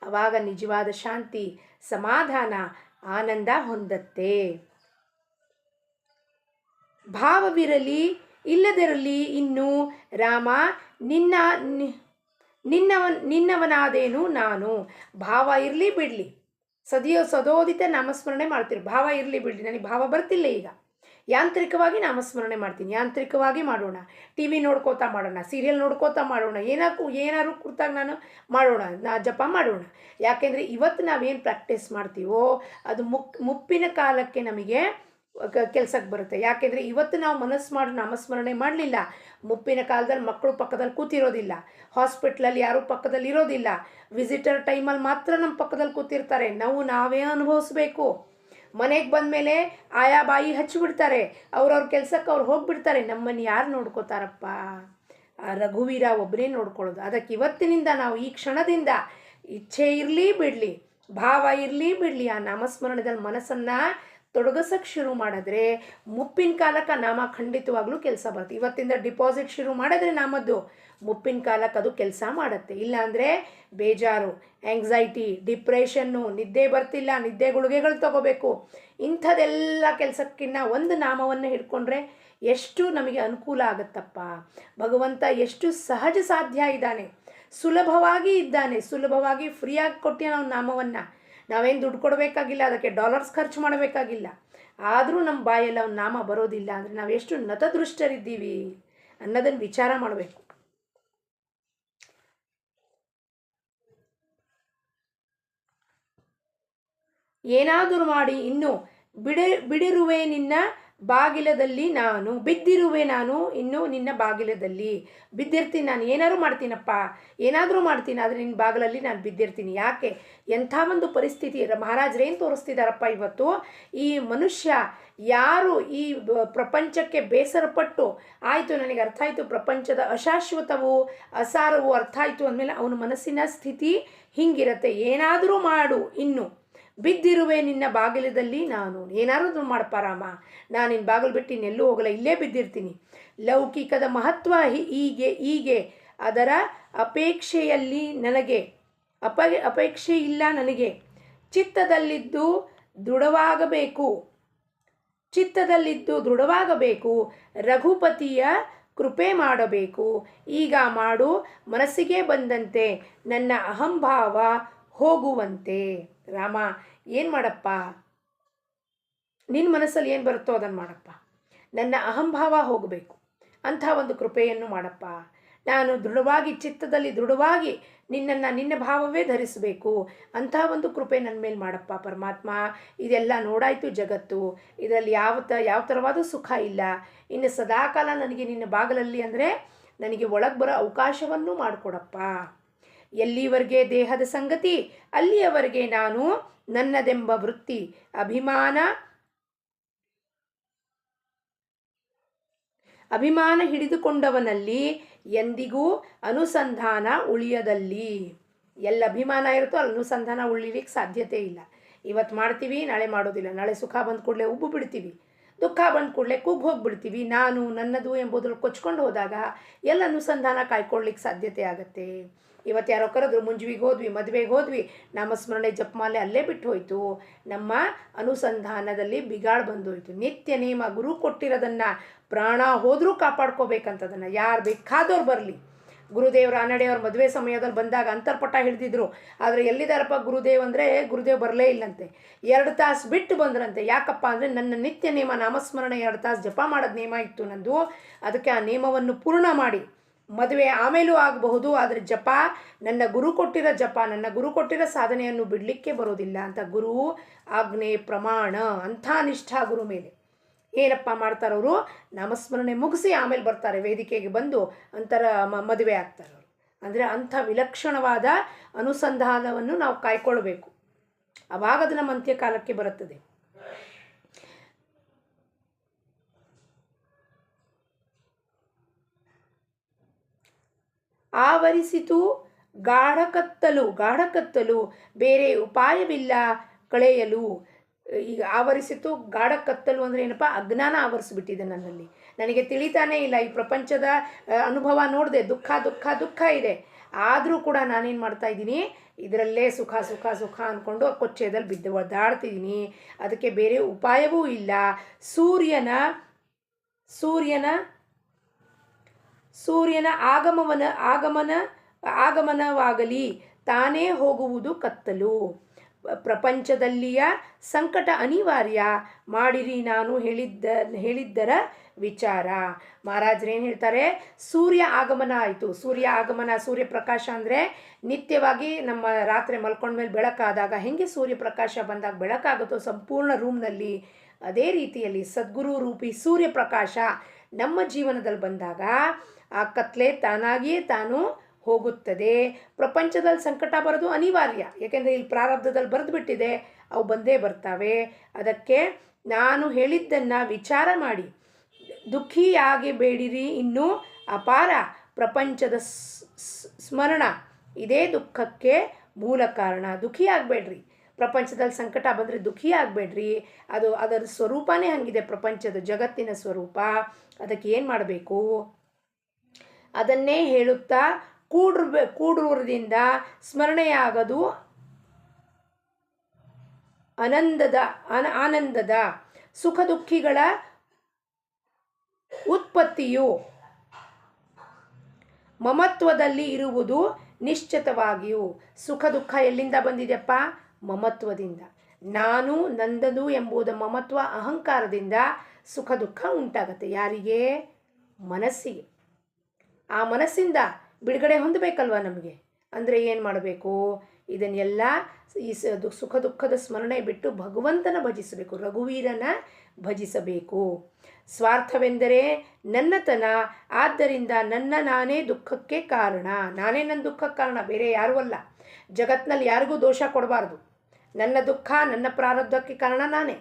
Speaker 1: ಆವಾಗ ನಿಜವಾದ ಶಾಂತಿ, ಸಮಾಧಾನ, ಆನಂದ ಹೊಂದತ್ತೆ. ಭಾವವಿರಲಿ ಇಲ್ಲದಿರಲಿ ಇನ್ನು ರಾಮ ನಿನ್ನವನಾದೇನು ನಾನು. ಭಾವ ಇರಲಿ ಬಿಡಲಿ, ಸದೋದಿತ ನಾಮಸ್ಮರಣೆ ಮಾಡ್ತೀರಿ. ಭಾವ ಇರಲಿ ಬಿಡಲಿ, ನನಗೆ ಭಾವ ಬರ್ತಿಲ್ಲ, ಈಗ ಯಾಂತ್ರಿಕವಾಗಿ ನಾಮಸ್ಮರಣೆ ಮಾಡ್ತೀನಿ, ಯಾಂತ್ರಿಕವಾಗಿ ಮಾಡೋಣ. ಟಿ ವಿ ನೋಡ್ಕೋತಾ ಮಾಡೋಣ, ಸೀರಿಯಲ್ ನೋಡ್ಕೋತಾ ಮಾಡೋಣ, ಏನಾದ್ರು ಕುರ್ತಾಗ ನಾನು ಮಾಡೋಣ, ಜಪ ಮಾಡೋಣ. ಯಾಕೆಂದರೆ ಇವತ್ತು ನಾವೇನು ಪ್ರಾಕ್ಟೀಸ್ ಮಾಡ್ತೀವೋ ಅದು ಮುಪ್ಪಿನ ಕಾಲಕ್ಕೆ ನಮಗೆ ಕೆಲಸಕ್ಕೆ ಬರುತ್ತೆ. ಯಾಕೆಂದರೆ ಇವತ್ತು ನಾವು ಮನಸ್ಸು ಮಾಡಿ ನಾಮಸ್ಮರಣೆ ಮಾಡಲಿಲ್ಲ, ಮುಪ್ಪಿನ ಕಾಲದಲ್ಲಿ ಮಕ್ಕಳು ಪಕ್ಕದಲ್ಲಿ ಕೂತಿರೋದಿಲ್ಲ, ಹಾಸ್ಪಿಟ್ಲಲ್ಲಿ ಯಾರೂ ಪಕ್ಕದಲ್ಲಿ ಇರೋದಿಲ್ಲ, ವಿಸಿಟರ್ ಟೈಮಲ್ಲಿ ಮಾತ್ರ ನಮ್ಮ ಪಕ್ಕದಲ್ಲಿ ಕೂತಿರ್ತಾರೆ. ನಾವೇ ಅನುಭವಿಸ್ಬೇಕು. ಮನೆಗೆ ಬಂದಮೇಲೆ ಆಯಾ ಬಾಯಿ ಹಚ್ಚಿಬಿಡ್ತಾರೆ, ಅವ್ರವ್ರ ಕೆಲಸಕ್ಕೆ ಅವ್ರು ಹೋಗಿಬಿಡ್ತಾರೆ. ನಮ್ಮನ್ನು ಯಾರು ನೋಡ್ಕೋತಾರಪ್ಪ? ಆ ರಘುವೀರ ಒಬ್ಬರೇ ನೋಡ್ಕೊಳ್ಳೋದು. ಅದಕ್ಕೆ ಇವತ್ತಿನಿಂದ ನಾವು ಈ ಕ್ಷಣದಿಂದ ಇಚ್ಛೆ ಇರಲಿ ಬಿಡಲಿ, ಭಾವ ಇರಲಿ ಬಿಡಲಿ, ಆ ನಾಮಸ್ಮರಣದಲ್ಲಿ ಮನಸ್ಸನ್ನು ತೊಡಗಿಸೋಕ್ಕೆ ಶುರು ಮಾಡಿದ್ರೆ ಮುಪ್ಪಿನ ಕಾಲಕ್ಕೆ ನಾಮ ಖಂಡಿತವಾಗ್ಲೂ ಕೆಲಸ ಬರುತ್ತೆ. ಇವತ್ತಿಂದ ಡಿಪಾಸಿಟ್ ಶುರು ಮಾಡಿದ್ರೆ ನಾಮದ್ದು ಮುಪ್ಪಿನ ಕಾಲಕ್ಕೆ ಅದು ಕೆಲಸ ಮಾಡುತ್ತೆ. ಇಲ್ಲಾಂದರೆ ಬೇಜಾರು, ಆ್ಯಂಗ್ಸೈಟಿ, ಡಿಪ್ರೆಷನ್ನು, ನಿದ್ದೆ ಬರ್ತಿಲ್ಲ, ನಿದ್ದೆ ಗುಳಿಗೆಗಳು ತಗೋಬೇಕು. ಇಂಥದ್ದೆಲ್ಲ ಕೆಲಸಕ್ಕಿನ್ನ ಒಂದು ನಾಮವನ್ನು ಹಿಡ್ಕೊಂಡ್ರೆ ಎಷ್ಟು ನಮಗೆ ಅನುಕೂಲ ಆಗುತ್ತಪ್ಪ. ಭಗವಂತ ಎಷ್ಟು ಸಹಜ ಸಾಧ್ಯ ಇದ್ದಾನೆ, ಸುಲಭವಾಗಿ ಇದ್ದಾನೆ, ಸುಲಭವಾಗಿ ಫ್ರೀಯಾಗಿ ಕೊಟ್ಟಿಯ ನಾವು ನಾಮವನ್ನು. ನಾವೇನು ದುಡ್ಡು ಕೊಡಬೇಕಾಗಿಲ್ಲ, ಅದಕ್ಕೆ ಡಾಲರ್ಸ್ ಖರ್ಚು ಮಾಡಬೇಕಾಗಿಲ್ಲ. ಆದರೂ ನಮ್ಮ ಬಾಯೆಲ್ಲ ಒಂದು ನಾಮ ಬರೋದಿಲ್ಲ ಅಂದರೆ ನಾವು ಎಷ್ಟು ನತದೃಷ್ಟರಿದ್ದೀವಿ ಅನ್ನೋದನ್ನು ವಿಚಾರ ಮಾಡಬೇಕು. ಏನಾದರೂ ಮಾಡಿ ಇನ್ನು ಬಿಡಿರುವೆ ನಿನ್ನ ಬಾಗಿಲದಲ್ಲಿ ನಾನು, ಬಿದ್ದಿರುವೆ ನಾನು ಇನ್ನು ನಿನ್ನ ಬಾಗಿಲದಲ್ಲಿ ಬಿದ್ದಿರ್ತೀನಿ. ನಾನು ಏನಾದರೂ ಮಾಡ್ತೀನಪ್ಪ, ಏನಾದರೂ ಮಾಡ್ತೀನಿ, ಆದರೆ ನಿನ್ನ ಬಾಗಿಲಲ್ಲಿ ನಾನು ಬಿದ್ದಿರ್ತೀನಿ. ಯಾಕೆ? ಎಂಥ ಒಂದು ಪರಿಸ್ಥಿತಿ ಮಹಾರಾಜರೇನು ತೋರಿಸ್ತಿದ್ದಾರಪ್ಪ ಇವತ್ತು. ಈ ಮನುಷ್ಯ ಯಾರು ಈ ಪ್ರಪಂಚಕ್ಕೆ ಬೇಸರಪಟ್ಟು ಆಯಿತು, ನನಗೆ ಅರ್ಥ ಆಯಿತು ಪ್ರಪಂಚದ ಅಶಾಶ್ವತವು ಅಸಾರವು ಅರ್ಥ ಆಯಿತು ಅಂದಮೇಲೆ ಅವನ ಮನಸ್ಸಿನ ಸ್ಥಿತಿ ಹಿಂಗಿರತ್ತೆ. ಏನಾದರೂ ಮಾಡು, ಇನ್ನು ಬಿದ್ದಿರುವೆ ನಿನ್ನ ಬಾಗಿಲದಲ್ಲಿ ನಾನು, ಏನಾದರೂ ಮಾಡಪ್ಪ ರಾಮ, ನಾನು ನಿನ್ನ ಬಾಗಿಲು ಬಿಟ್ಟು ಇನ್ನೆಲ್ಲೂ ಹೋಗಲ್ಲ, ಇಲ್ಲೇ ಬಿದ್ದಿರ್ತೀನಿ. ಲೌಕಿಕದ ಮಹತ್ವ ಹೀಗೆ ಅದರ ಅಪೇಕ್ಷೆಯಲ್ಲಿ ನನಗೆ ಅಪೇಕ್ಷೆ ಇಲ್ಲ ನನಗೆ. ಚಿತ್ತದಲ್ಲಿದ್ದು ದೃಢವಾಗಬೇಕು, ರಘುಪತಿಯ ಕೃಪೆ ಮಾಡಬೇಕು. ಈಗ ಮಾಡು, ಮನಸ್ಸಿಗೆ ಬಂದಂತೆ ನನ್ನ ಅಹಂಭಾವ ಹೋಗುವಂತೆ. ರಾಮ, ಏನು ಮಾಡಪ್ಪ, ನಿನ್ನ ಮನಸ್ಸಲ್ಲಿ ಏನು ಬರುತ್ತೋ ಅದನ್ನು ಮಾಡಪ್ಪ. ನನ್ನ ಅಹಂಭಾವ ಹೋಗಬೇಕು, ಅಂಥ ಒಂದು ಕೃಪೆಯನ್ನು ಮಾಡಪ್ಪ. ನಾನು ಚಿತ್ತದಲ್ಲಿ ದೃಢವಾಗಿ ನಿನ್ನ ಭಾವವೇ ಧರಿಸಬೇಕು, ಅಂಥ ಒಂದು ಕೃಪೆ ನನ್ನ ಮೇಲೆ ಮಾಡಪ್ಪ ಪರಮಾತ್ಮ. ಇದೆಲ್ಲ ನೋಡಾಯಿತು ಜಗತ್ತು, ಇದರಲ್ಲಿ ಯಾವ ಥರವಾದ ಸುಖ ಇಲ್ಲ. ಇನ್ನು ಸದಾಕಾಲ ನನಗೆ ನಿನ್ನ ಬಾಗಿಲಲ್ಲಿ ಅಂದರೆ ನನಗೆ ಒಳಗೆ ಬರೋ ಅವಕಾಶವನ್ನು ಮಾಡಿಕೊಡಪ್ಪ. ಎಲ್ಲಿವರೆಗೆ ದೇಹದ ಸಂಗತಿ ಅಲ್ಲಿಯವರೆಗೆ ನಾನು ನನ್ನದೆಂಬ ವೃತ್ತಿ ಅಭಿಮಾನ ಹಿಡಿದುಕೊಂಡವನಲ್ಲಿ ಎಂದಿಗೂ ಅನುಸಂಧಾನ ಉಳಿಯದಲ್ಲಿ. ಎಲ್ಲ ಅಭಿಮಾನ ಇರುತ್ತೋ ಅಲ್ಲಿ ಅನುಸಂಧಾನ ಉಳಿಲಿಕ್ಕೆ ಸಾಧ್ಯತೆ ಇಲ್ಲ. ಇವತ್ತು ಮಾಡ್ತೀವಿ, ನಾಳೆ ಮಾಡೋದಿಲ್ಲ. ನಾಳೆ ಸುಖ ಬಂದ ಕೂಡಲೇ ಉಬ್ಬು ಬಿಡ್ತೀವಿ, ದುಃಖ ಬಂದ ಕೂಡಲೇ ಕುಗ್ಗಿ ಹೋಗಿಬಿಡ್ತೀವಿ. ನಾನು ನನ್ನದು ಎಂಬುದ್ರಲ್ಲಿ ಕೊಚ್ಕೊಂಡು ಹೋದಾಗ ಎಲ್ಲ ಅನುಸಂಧಾನ ಕಾಯ್ಕೊಳ್ಳಿಕ್ಕೆ ಸಾಧ್ಯತೆ ಆಗುತ್ತೆ. ಇವತ್ತು ಯಾರೋ ಕರೆದ್ರು, ಮುಂಜುವಿಗೆ ಹೋದ್ವಿ, ಮದುವೆಗೆ ಹೋದ್ವಿ, ನಾಮಸ್ಮರಣೆ ಜಪಮಾಲೆ ಅಲ್ಲೇ ಬಿಟ್ಟು ಹೋಯಿತು. ನಮ್ಮ ಅನುಸಂಧಾನದಲ್ಲಿ ಬಿಗಾಡು ಬಂದೋಯ್ತು. ನಿತ್ಯ ನೇಮ ಗುರು ಕೊಟ್ಟಿರೋದನ್ನು ಪ್ರಾಣ ಹೋದರೂ ಕಾಪಾಡ್ಕೋಬೇಕಂತದನ್ನು. ಯಾರು ಬೇಕಾದವ್ರು ಬರಲಿ, ಗುರುದೇವ್ರ ಆನಡೆಯವ್ರ ಮದುವೆ ಸಮಯದಲ್ಲಿ ಬಂದಾಗ ಅಂತರ್ಪಟ ಹಿಡಿದಿದ್ರು. ಆದರೆ ಎಲ್ಲಿದ್ದಾರಪ್ಪ ಗುರುದೇವ್ ಅಂದರೆ ಗುರುದೇವ್ ಬರಲೇ ಇಲ್ಲಂತೆ. 2 ತಾಸು ಬಿಟ್ಟು ಬಂದ್ರಂತೆ. ಯಾಕಪ್ಪ ಅಂದರೆ ನನ್ನ ನಿತ್ಯ ನೇಮ ನಾಮಸ್ಮರಣೆ 2 ತಾಸು ಜಪ ಮಾಡೋದು ನೇಮ ಇತ್ತು ನಂದು. ಅದಕ್ಕೆ ಆ ನೇಮವನ್ನು ಪೂರ್ಣ ಮಾಡಿ ಮದುವೆ ಆಮೇಲೂ ಆಗಬಹುದು, ಆದರೆ ಜಪ ನನ್ನ ಗುರು ಕೊಟ್ಟಿರೋ ಜಪ, ನನ್ನ ಗುರು ಕೊಟ್ಟಿರೋ ಸಾಧನೆಯನ್ನು ಬಿಡಲಿಕ್ಕೆ ಬರೋದಿಲ್ಲ ಅಂತ ಗುರು ಆಜ್ಞೆ ಪ್ರಮಾಣ. ಅಂಥ ನಿಷ್ಠಾ ಗುರು ಮೇಲೆ ಏನಪ್ಪ ಮಾಡ್ತಾರವರು, ನಾಮಸ್ಮರಣೆ ಮುಗಿಸಿ ಆಮೇಲೆ ಬರ್ತಾರೆ ವೇದಿಕೆಗೆ ಬಂದು ಮದುವೆ ಆಗ್ತಾರೆ ಅವರು. ಅಂದರೆ ಅಂಥ ವಿಲಕ್ಷಣವಾದ ಅನುಸಂಧಾನವನ್ನು ನಾವು ಕಾಯ್ಕೊಳ್ಬೇಕು. ಆವಾಗ ಅದು ನಮ್ಮ ಅಂತ್ಯಕಾಲಕ್ಕೆ ಬರುತ್ತದೆ. ಆವರಿಸಿತು ಗಾಢಕತ್ತಲು ಬೇರೆ ಉಪಾಯವಿಲ್ಲ ಕಳೆಯಲು. ಈಗ ಆವರಿಸಿತು ಗಾಢಕತ್ತಲು ಅಂದರೆ ಏನಪ್ಪ, ಅಜ್ಞಾನ ಆವರಿಸಿಬಿಟ್ಟಿದೆ ನನ್ನಲ್ಲಿ. ನನಗೆ ತಿಳಿತಾನೇ ಇಲ್ಲ. ಈ ಪ್ರಪಂಚದ ಅನುಭವ ನೋಡಿದೆ, ದುಃಖ ಇದೆ. ಆದರೂ ಕೂಡ ನಾನೇನು ಮಾಡ್ತಾ ಇದ್ದೀನಿ, ಇದರಲ್ಲೇ ಸುಖ ಅಂದ್ಕೊಂಡು ಕೊಚ್ಚೆದಲ್ಲಿ ಬಿದ್ದು ಒದ್ದಾಡ್ತಿದ್ದೀನಿ. ಅದಕ್ಕೆ ಬೇರೆ ಉಪಾಯವೂ ಇಲ್ಲ. ಸೂರ್ಯನ ಆಗಮನವಾಗಲಿ ತಾನೇ ಹೋಗುವುದು ಕತ್ತಲು. ಪ್ರಪಂಚದಲ್ಲಿಯ ಸಂಕಟ ಅನಿವಾರ್ಯ, ಮಾಡಿರಿ ನಾನು ಹೇಳಿದ್ದರ ವಿಚಾರ. ಮಹಾರಾಜರೇನು ಹೇಳ್ತಾರೆ, ಸೂರ್ಯ ಆಗಮನ ಆಯಿತು. ಸೂರ್ಯಪ್ರಕಾಶ ಅಂದರೆ ನಿತ್ಯವಾಗಿ ನಮ್ಮ ರಾತ್ರಿ ಮಲ್ಕೊಂಡ್ಮೇಲೆ ಬೆಳಕಾದಾಗ ಹೆಂಗೆ ಸೂರ್ಯಪ್ರಕಾಶ ಬಂದಾಗ ಬೆಳಕಾಗುತ್ತೋ ಸಂಪೂರ್ಣ ರೂಮ್ನಲ್ಲಿ, ಅದೇ ರೀತಿಯಲ್ಲಿ ಸದ್ಗುರು ರೂಪಿ ಸೂರ್ಯಪ್ರಕಾಶ ನಮ್ಮ ಜೀವನದಲ್ಲಿ ಬಂದಾಗ ಆ ಕತ್ಲೆ ತಾನಾಗಿಯೇ ತಾನು ಹೋಗುತ್ತದೆ. ಪ್ರಪಂಚದಲ್ಲಿ ಸಂಕಟ ಬರೋದು ಅನಿವಾರ್ಯ, ಯಾಕೆಂದರೆ ಇಲ್ಲಿ ಪ್ರಾರಬ್ಧದಲ್ಲಿ ಬರೆದು ಬಿಟ್ಟಿದೆ, ಅವು ಬಂದೇ ಬರ್ತವೆ. ಅದಕ್ಕೆ ನಾನು ಹೇಳಿದ್ದನ್ನು ವಿಚಾರ ಮಾಡಿ ದುಃಖಿಯಾಗಿ ಬೇಡಿರಿ ಇನ್ನೂ ಅಪಾರ. ಪ್ರಪಂಚದ ಸ್ಮರಣ ಇದೇ ದುಃಖಕ್ಕೆ ಮೂಲ ಕಾರಣ. ದುಃಖಿ ಆಗಬೇಡ್ರಿ. ಪ್ರಪಂಚದಲ್ಲಿ ಸಂಕಟ ಬಂದರೆ ದುಃಖಿ ಆಗಬೇಡ್ರಿ. ಅದರ ಸ್ವರೂಪನೇ ಹಂಗಿದೆ, ಪ್ರಪಂಚದ ಜಗತ್ತಿನ ಸ್ವರೂಪ. ಅದಕ್ಕೆ ಏನು ಮಾಡಬೇಕು, ಅದನ್ನೇ ಹೇಳುತ್ತಾ ಕೂಡುವುದರಿಂದ ಸ್ಮರಣೆಯಾಗದು ಆನಂದದ. ಸುಖ ದುಃಖಿಗಳ ಉತ್ಪತ್ತಿಯು ಮಮತ್ವದಲ್ಲಿ ಇರುವುದು ನಿಶ್ಚಿತವಾಗಿಯೂ. ಸುಖ ದುಃಖ ಎಲ್ಲಿಂದ ಬಂದಿದೆಯಪ್ಪ? ಮಮತ್ವದಿಂದ. ನಾನು ನಂದದು ಎಂಬುದು ಮಮತ್ವ ಅಹಂಕಾರದಿಂದ ಸುಖ ದುಃಖ ಉಂಟಾಗತ್ತೆ. ಯಾರಿಗೆ? ಮನಸ್ಸಿಗೆ. ಆ ಮನಸ್ಸಿಂದ ಬಿಡುಗಡೆ ಹೊಂದಬೇಕಲ್ವ ನಮಗೆ. ಅಂದರೆ ಏನು ಮಾಡಬೇಕು? ಇದನ್ನೆಲ್ಲ ಈ ಸುಖ ದುಃಖದ ಸ್ಮರಣೆ ಬಿಟ್ಟು ಭಗವಂತನ ಭಜಿಸಬೇಕು, ರಘುವೀರನ ಭಜಿಸಬೇಕು. ಸ್ವಾರ್ಥವೆಂದರೆ ನನ್ನತನ, ಆದ್ದರಿಂದ ನಾನೇ ದುಃಖಕ್ಕೆ ಕಾರಣ, ನಾನೇ ನನ್ನ ದುಃಖಕ್ಕೆ ಕಾರಣ, ಬೇರೆ ಯಾರೂ ಅಲ್ಲ. ಜಗತ್ತಿನಲ್ಲಿ ಯಾರಿಗೂ ದೋಷ ಕೊಡಬಾರ್ದು. ನನ್ನ ದುಃಖ ನನ್ನ ಪ್ರಾರಬ್ಧಕ್ಕೆ ಕಾರಣ ನಾನೇ.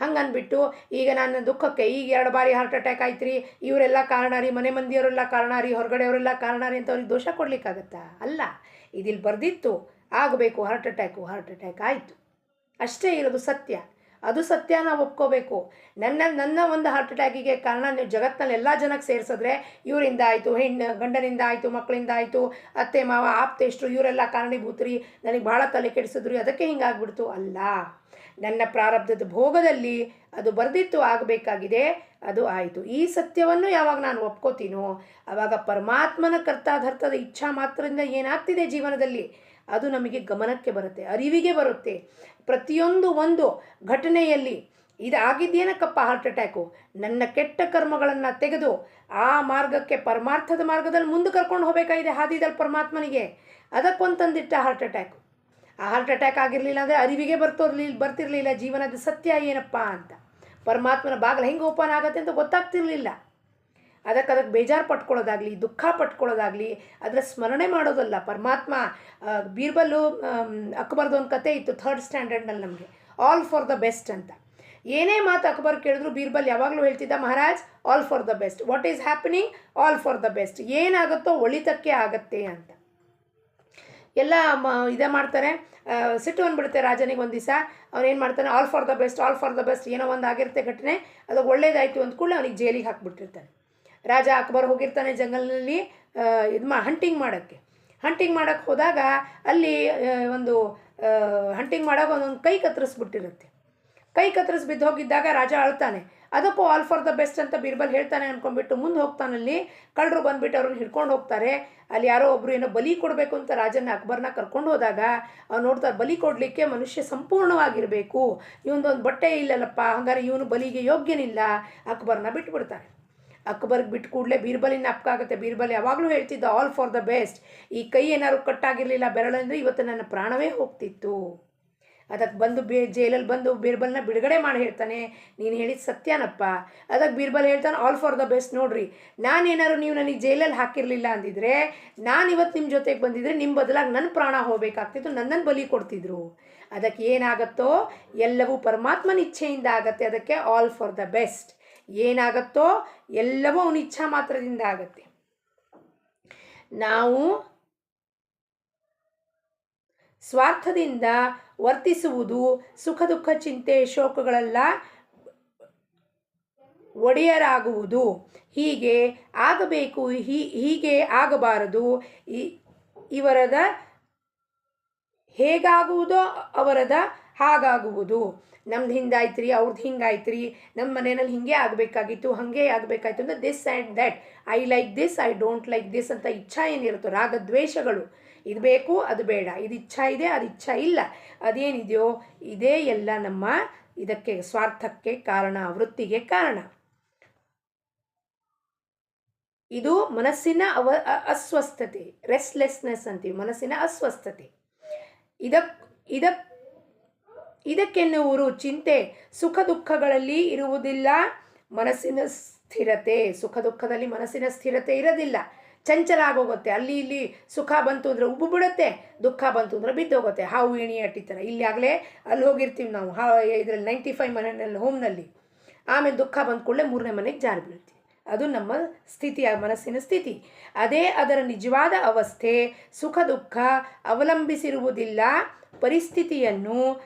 Speaker 1: ಹಂಗನ್ಬಿಟ್ಟು ಈಗ ನನ್ನ ದುಃಖಕ್ಕೆ ಈಗ 2 ಬಾರಿ ಹಾರ್ಟ್ ಅಟ್ಯಾಕ್ ಆಯ್ತು ರೀ, ಇವರೆಲ್ಲ ಕಾರಣ ರೀ, ಮನೆ ಮಂದಿಯವರೆಲ್ಲ ಕಾರಣ ರೀ, ಹೊರಗಡೆಯವರೆಲ್ಲ ಕಾರಣ ರೀ ಅಂತ ಅವ್ರಿಗೆ ದೋಷ ಕೊಡಲಿಕ್ಕಾಗತ್ತಾ? ಅಲ್ಲ, ಇದಿಲ್ಲಿ ಬರೆದಿತ್ತು ಆಗಬೇಕು ಹಾರ್ಟ್ ಅಟ್ಯಾಕ್ ಆಯಿತು, ಅಷ್ಟೇ ಇರೋದು ಸತ್ಯ. ಅದು ಸತ್ಯ ನಾವು ಒಪ್ಕೋಬೇಕು. ನನ್ನ ಒಂದು ಹಾರ್ಟ್ ಅಟ್ಯಾಕಿಗೆ ಕಾರಣ ನೀವು ಜಗತ್ತಿನಲ್ಲಿ ಎಲ್ಲ ಜನಕ್ಕೆ ಸೇರಿಸಿದ್ರೆ ಇವರಿಂದ ಆಯಿತು, ಗಂಡನಿಂದ ಆಯಿತು, ಮಕ್ಕಳಿಂದ ಆಯಿತು, ಅತ್ತೆ ಮಾವ ಆಪ್ತೇಷ್ಟರು ಇವರೆಲ್ಲ ಕಾರಣೀಭೂತರಿ, ನನಗೆ ಭಾಳ ತಲೆ ಕೆಡಿಸಿದ್ರು, ಅದಕ್ಕೆ ಹಿಂಗಾಗ್ಬಿಡ್ತು. ಅಲ್ಲ, ನನ್ನ ಪ್ರಾರಬ್ಧದ ಭೋಗದಲ್ಲಿ ಅದು ಬರೆದಿತ್ತು ಆಗಬೇಕಾಗಿದೆ, ಅದು ಆಯಿತು. ಈ ಸತ್ಯವನ್ನು ಯಾವಾಗ ನಾನು ಒಪ್ಕೋತೀನೋ ಆವಾಗ ಪರಮಾತ್ಮನ ಕರ್ತಾಧರ್ತದ ಇಚ್ಛಾ ಮಾತ್ರದಿಂದ ಏನಾಗ್ತಿದೆ ಜೀವನದಲ್ಲಿ ಅದು ನಮಗೆ ಗಮನಕ್ಕೆ ಬರುತ್ತೆ, ಅರಿವಿಗೆ ಬರುತ್ತೆ. ಪ್ರತಿಯೊಂದು ಒಂದು ಘಟನೆಯಲ್ಲಿ ಇದಾಗಿದ್ದೇನಕ್ಕಪ್ಪ ಹಾರ್ಟ್ ಅಟ್ಯಾಕು, ನನ್ನ ಕೆಟ್ಟ ಕರ್ಮಗಳನ್ನು ತೆಗೆದು ಆ ಮಾರ್ಗಕ್ಕೆ ಪರಮಾರ್ಥದ ಮಾರ್ಗದಲ್ಲಿ ಮುಂದೆ ಕರ್ಕೊಂಡು ಹೋಗಬೇಕಾಗಿದೆ ಹಾದಿದಲ್ಲಿ ಪರಮಾತ್ಮನಿಗೆ, ಅದಕ್ಕೊಂತಂದಿಟ್ಟ ಹಾರ್ಟ್ ಅಟ್ಯಾಕು. ಆ ಹಾರ್ಟ್ ಅಟ್ಯಾಕ್ ಆಗಿರಲಿಲ್ಲ ಅಂದರೆ ಅರಿವಿಗೆ ಬರ್ತಿರಲಿಲ್ಲ ಜೀವನದ ಸತ್ಯ ಏನಪ್ಪ ಅಂತ, ಪರಮಾತ್ಮನ ಬಾಗಿಲು ಹೆಂಗೆ ಓಪನ್ ಆಗುತ್ತೆ ಅಂತ ಗೊತ್ತಾಗ್ತಿರ್ಲಿಲ್ಲ. ಅದಕ್ಕೆ ಬೇಜಾರು ಪಟ್ಕೊಳ್ಳೋದಾಗಲಿ, ದುಃಖ ಪಟ್ಕೊಳ್ಳೋದಾಗಲಿ, ಅದರ ಸ್ಮರಣೆ ಮಾಡೋದಲ್ಲ. ಪರಮಾತ್ಮ ಬೀರ್ಬಲ್ಲು ಅಕ್ಬರ್ದು ಒಂದು ಕತೆ ಇತ್ತು 3rd ಸ್ಟ್ಯಾಂಡರ್ಡ್ನಲ್ಲಿ ನಮಗೆ, ಆಲ್ ಫಾರ್ ದ ಬೆಸ್ಟ್ ಅಂತ. ಏನೇ ಮಾತು ಅಕ್ಬರ್ ಕೇಳಿದ್ರು ಬೀರ್ಬಲ್ ಯಾವಾಗಲೂ ಹೇಳ್ತಿದ್ದ, Maharaj all for the best, what is happening all for the best, ಏನಾಗುತ್ತೋ ಒಳಿತಕ್ಕೆ ಆಗತ್ತೆ ಅಂತ. ಎಲ್ಲ ಇದೇ ಮಾಡ್ತಾರೆ. ಸಿಟ್ಟು ಬಂದುಬಿಡುತ್ತೆ ರಾಜನಿಗೆ ಒಂದು ದಿವಸ. ಅವನೇನು ಮಾಡ್ತಾನೆ, ಆಲ್ ಫಾರ್ ದ ಬೆಸ್ಟ್ ಏನೋ ಒಂದು ಆಗಿರುತ್ತೆ ಘಟನೆ, ಅದು ಒಳ್ಳೇದಾಯಿತು ಅಂದ ಕೂಡಲೇ ಅವನಿಗೆ ಜೈಲಿಗೆ ಹಾಕ್ಬಿಟ್ಟಿರ್ತಾನೆ. ರಾಜ ಅಕ್ಬರ್ ಹೋಗಿರ್ತಾನೆ ಜಂಗಲ್ನಲ್ಲಿ ಹಂಟಿಂಗ್ ಮಾಡೋಕ್ಕೆ ಹೋದಾಗ ಅಲ್ಲಿ ಒಂದು ಹಂಟಿಂಗ್ ಮಾಡೋಕೆ ಒಂದೊಂದು ಕೈ ಕತ್ತರಿಸ್ಬಿಟ್ಟಿರುತ್ತೆ. ಕೈ ಕತ್ತರಿಸಿ ಬಿದ್ದು ಹೋಗಿದ್ದಾಗ ರಾಜ ಅಳ್ತಾನೆ. ಅದಕ್ಕೂ ಆಲ್ ಫಾರ್ ದ ಬೆಸ್ಟ್ ಅಂತ ಬೀರ್ಬಲ್ ಹೇಳ್ತಾನೆ ಅಂದ್ಕೊಂಡ್ಬಿಟ್ಟು ಮುಂದೆ ಹೋಗ್ತಾನಲ್ಲಿ ಕಳ್ಳರು ಬಂದುಬಿಟ್ಟು ಅವ್ರನ್ನ ಹಿಡ್ಕೊಂಡು ಹೋಗ್ತಾರೆ. ಅಲ್ಲಿ ಯಾರೋ ಒಬ್ಬರು ಏನೋ ಬಲಿ ಕೊಡಬೇಕು ಅಂತ ರಾಜನ ಅಕ್ಬರ್ನ ಕರ್ಕೊಂಡು ಹೋದಾಗ ಅವ್ನು ನೋಡ್ತಾರೆ, ಬಲಿ ಕೊಡಲಿಕ್ಕೆ ಮನುಷ್ಯ ಸಂಪೂರ್ಣವಾಗಿರಬೇಕು, ಇವನದೊಂದು ಬಟ್ಟೆ ಇಲ್ಲಲ್ಲಪ್ಪ, ಹಂಗಾರೆ ಇವನು ಬಲಿಗೆ ಯೋಗ್ಯನಿಲ್ಲ, ಅಕ್ಬರ್ನ ಬಿಟ್ಬಿಡ್ತಾರೆ. ಅಕ್ಬರ್ಗೆ ಬಿಟ್ಟು ಕೂಡಲೇ ಬೀರ್ಬಲಿನ ಅಪ್ಕಾಗುತ್ತೆ. ಬೀರ್ಬಲ್ ಯಾವಾಗಲೂ ಹೇಳ್ತಿದ್ದ ಆಲ್ ಫಾರ್ ದ ಬೆಸ್ಟ್, ಈ ಕೈ ಏನಾದ್ರು ಕಟ್ಟಾಗಿರಲಿಲ್ಲ ಬೆರಳಂದರೆ ಇವತ್ತು ನನ್ನ ಪ್ರಾಣವೇ ಹೋಗ್ತಿತ್ತು. ಅದಕ್ಕೆ ಬಂದು ಜೈಲಲ್ಲಿ ಬಂದು ಬೀರ್ಬಲ್ನ ಬಿಡುಗಡೆ ಮಾಡಿ ಹೇಳ್ತಾನೆ, ನೀನು ಹೇಳಿದ ಸತ್ಯನಪ್ಪ. ಅದಕ್ಕೆ ಬೀರ್ಬಲ್ ಹೇಳ್ತಾನೆ, ಆಲ್ ಫಾರ್ ದ ಬೆಸ್ಟ್, ನೋಡ್ರಿ ನಾನೇನಾದ್ರು ನೀವು ನನಗೆ ಜೈಲಲ್ಲಿ ಹಾಕಿರಲಿಲ್ಲ ಅಂದಿದ್ರೆ, ನಾನು ಇವತ್ತು ನಿಮ್ಮ ಜೊತೆಗೆ ಬಂದಿದ್ರೆ ನಿಮ್ಮ ಬದಲಾಗಿ ನನ್ನ ಪ್ರಾಣ ಹೋಗಬೇಕಾಗ್ತಿತ್ತು, ನನ್ನನ್ನು ಬಲಿ ಕೊಡ್ತಿದ್ರು. ಅದಕ್ಕೆ ಏನಾಗುತ್ತೋ ಎಲ್ಲವೂ ಪರಮಾತ್ಮನ ಇಚ್ಛೆಯಿಂದ ಆಗತ್ತೆ. ಅದಕ್ಕೆ ಆಲ್ ಫಾರ್ ದ ಬೆಸ್ಟ್, ಏನಾಗತ್ತೋ ಎಲ್ಲವೂ ಅವನ ಇಚ್ಛಾ ಮಾತ್ರದಿಂದ ಆಗತ್ತೆ. ನಾವು ಸ್ವಾರ್ಥದಿಂದ ವರ್ತಿಸುವುದು, ಸುಖ ದುಃಖ ಚಿಂತೆ ಶೋಕಗಳೆಲ್ಲ ಒಡೆಯರಾಗುವುದು, ಹೀಗೆ ಆಗಬೇಕು, ಹೀಗೆ ಆಗಬಾರದು, ಇವರದ ಹೇಗಾಗುವುದೋ ಅವರದ ಹಾಗಾಗುವುದು. ನಮ್ದು ಹಿಂಗಾಯ್ತು ರೀ, ಅವ್ರದ್ದು ಹಿಂಗಾಯ್ತು ರೀ, ನಮ್ಮ ಮನೆಯಲ್ಲಿ ಹಿಂಗೆ ಆಗಬೇಕಾಗಿತ್ತು, ಹಾಗೆ ಆಗಬೇಕಾಯ್ತು ಅಂತ this and that, I like this, I don't like this ಅಂತ ಇಚ್ಛಾ ಏನಿರುತ್ತೋ, ರಾಗದ್ವೇಷಗಳು, ಇದು ಬೇಕು ಅದು ಬೇಡ, ಇದು ಇಚ್ಛಾ ಇದೆ ಅದು ಇಚ್ಛಾ ಇಲ್ಲ, ಅದೇನಿದೆಯೋ ಇದೇ ಎಲ್ಲ ನಮ್ಮ ಇದಕ್ಕೆ ಸ್ವಾರ್ಥಕ್ಕೆ ಕಾರಣ, ವೃತ್ತಿಗೆ ಕಾರಣ. ಇದು ಮನಸ್ಸಿನ ಅಸ್ವಸ್ಥತೆ, ರೆಸ್ಟ್ಲೆಸ್ನೆಸ್ ಅಂತೀವಿ, ಮನಸ್ಸಿನ ಅಸ್ವಸ್ಥತೆ. ಇದಕ್ಕೆನ್ನುವರು ಚಿಂತೆ. ಸುಖ ದುಃಖಗಳಲ್ಲಿ ಇರುವುದಿಲ್ಲ ಮನಸ್ಸಿನ ಸ್ಥಿರತೆ. ಸುಖ ದುಃಖದಲ್ಲಿ ಮನಸ್ಸಿನ ಸ್ಥಿರತೆ ಇರೋದಿಲ್ಲ, ಚಂಚಲ ಆಗೋಗುತ್ತೆ. ಅಲ್ಲಿ ಇಲ್ಲಿ ಸುಖ ಬಂತು ಅಂದರೆ ಉಬ್ಬು ಬಿಡುತ್ತೆ, ದುಃಖ ಬಂತು ಅಂದರೆ ಬಿದ್ದೋಗುತ್ತೆ. ಹಾವು ಏಣಿ ಅಟ್ಟಿತಾರೆ. ಇಲ್ಲಿ ಆಗಲೇ ಅಲ್ಲಿ ಹೋಗಿರ್ತೀವಿ ನಾವು, ಇದರಲ್ಲಿ 95 ಮನೆಯಲ್ಲಿ ಹೋಮ್ನಲ್ಲಿ, ಆಮೇಲೆ ದುಃಖ ಬಂದ ಕೂಡಲೇ 3ನೇ ಮನೆಗೆ ಜಾರಿ ಬೀಳ್ತೀವಿ. ಅದು ನಮ್ಮ ಸ್ಥಿತಿ, ಮನಸ್ಸಿನ ಸ್ಥಿತಿ. ಅದೇ ಅದರ ನಿಜವಾದ ಅವಸ್ಥೆ. ಸುಖ ದುಃಖ ಅವಲಂಬಿಸಿರುವುದಿಲ್ಲ, ಪರಿಸ್ಥಿತಿಯನ್ನು